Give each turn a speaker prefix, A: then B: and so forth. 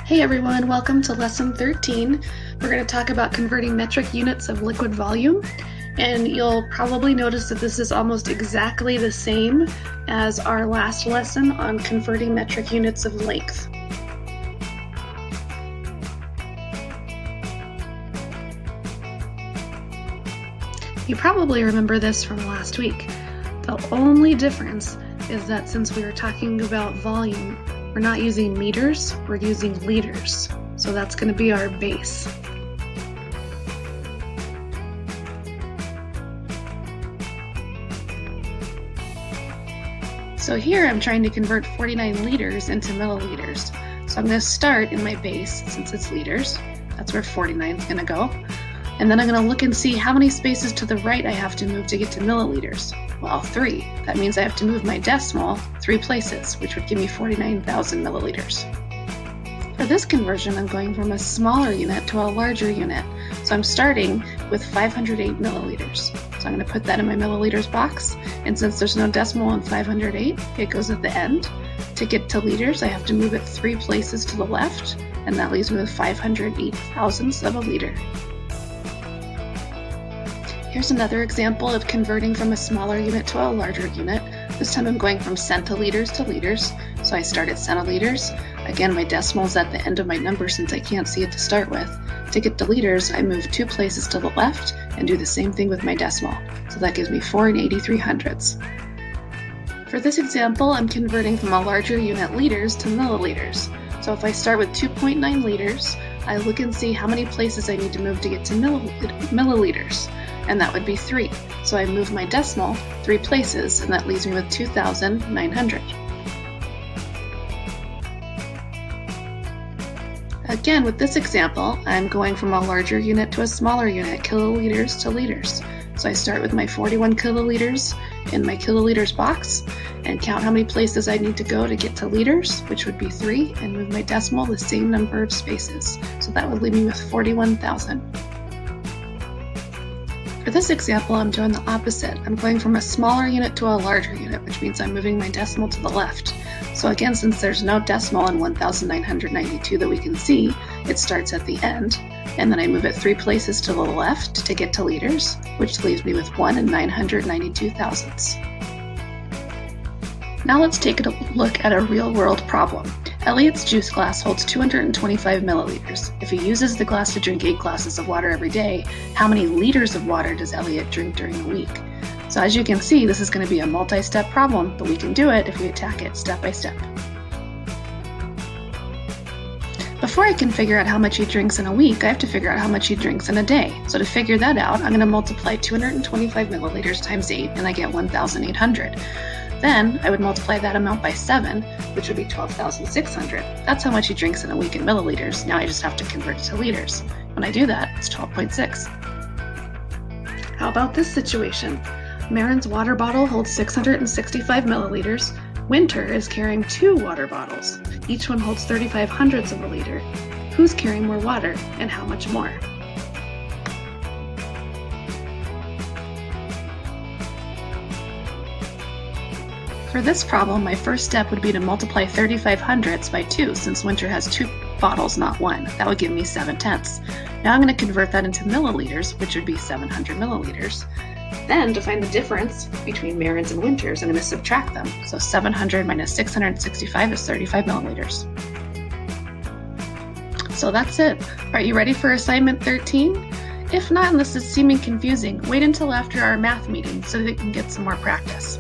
A: Hey everyone, welcome to lesson 13. We're going to talk about converting metric units of liquid volume, and you'll probably notice that this is almost exactly the same as our last lesson on converting metric units of length. You probably remember this from last week. The only difference is that since we were talking about volume, we're not using meters, we're using liters. So that's going to be our base. So here I'm trying to convert 49 liters into milliliters. So I'm going to start in my base since it's liters. That's where 49 is going to go. And then I'm going to look and see how many spaces to the right I have to move to get to milliliters. Well, 3. That means I have to move my decimal 3 places, which would give me 49,000 milliliters. For this conversion, I'm going from a smaller unit to a larger unit. So I'm starting with 508 milliliters. So I'm going to put that in my milliliters box. And since there's no decimal in 508, it goes at the end. To get to liters, I have to move it 3 places to the left, and that leaves me with 508 thousandths of a liter. Here's another example of converting from a smaller unit to a larger unit. This time I'm going from centiliters to liters. So I start at centiliters. Again, my decimal is at the end of my number since I can't see it to start with. To get to liters, I move 2 places to the left and do the same thing with my decimal. So that gives me 4 83/100ths. For this example, I'm converting from a larger unit liters to milliliters. So if I start with 2.9 liters, I look and see how many places I need to move to get to milliliters. And that would be 3. So I move my decimal 3 places, and that leaves me with 2,900. Again, with this example, I'm going from a larger unit to a smaller unit, kiloliters to liters. So I start with my 41 kiloliters in my kiloliters box and count how many places I need to go to get to liters, which would be 3, and move my decimal the same number of spaces. So that would leave me with 41,000. For this example, I'm doing the opposite. I'm going from a smaller unit to a larger unit, which means I'm moving my decimal to the left. So again, since there's no decimal in 1,992 that we can see, it starts at the end, and then I move it 3 places to the left to get to liters, which leaves me with 1 992 thousandths. Now let's take a look at a real-world problem. Elliot's juice glass holds 225 milliliters. If he uses the glass to drink 8 glasses of water every day, how many liters of water does Elliot drink during the week? So as you can see, this is going to be a multi-step problem, but we can do it if we attack it step by step. Before I can figure out how much he drinks in a week, I have to figure out how much he drinks in a day. So to figure that out, I'm going to multiply 225 milliliters times 8, and I get 1,800. Then I would multiply that amount by 7, which would be 12,600. That's how much he drinks in a week in milliliters. Now I just have to convert it to liters. When I do that, it's 12.6. How about this situation? Marin's water bottle holds 665 milliliters. Winter is carrying 2 water bottles. Each one holds 35 hundredths of a liter. Who's carrying more water, and how much more? For this problem, my first step would be to multiply 35 hundredths by 2, since Winter has 2 bottles, not 1. That would give me 7/10. Now I'm going to convert that into milliliters, which would be 700 milliliters. Then, to find the difference between Marin's and Winter's, I'm going to subtract them. So 700 minus 665 is 35 milliliters. So that's it. Are you ready for assignment 13? If not, and this is seeming confusing, wait until after our math meeting so that you can get some more practice.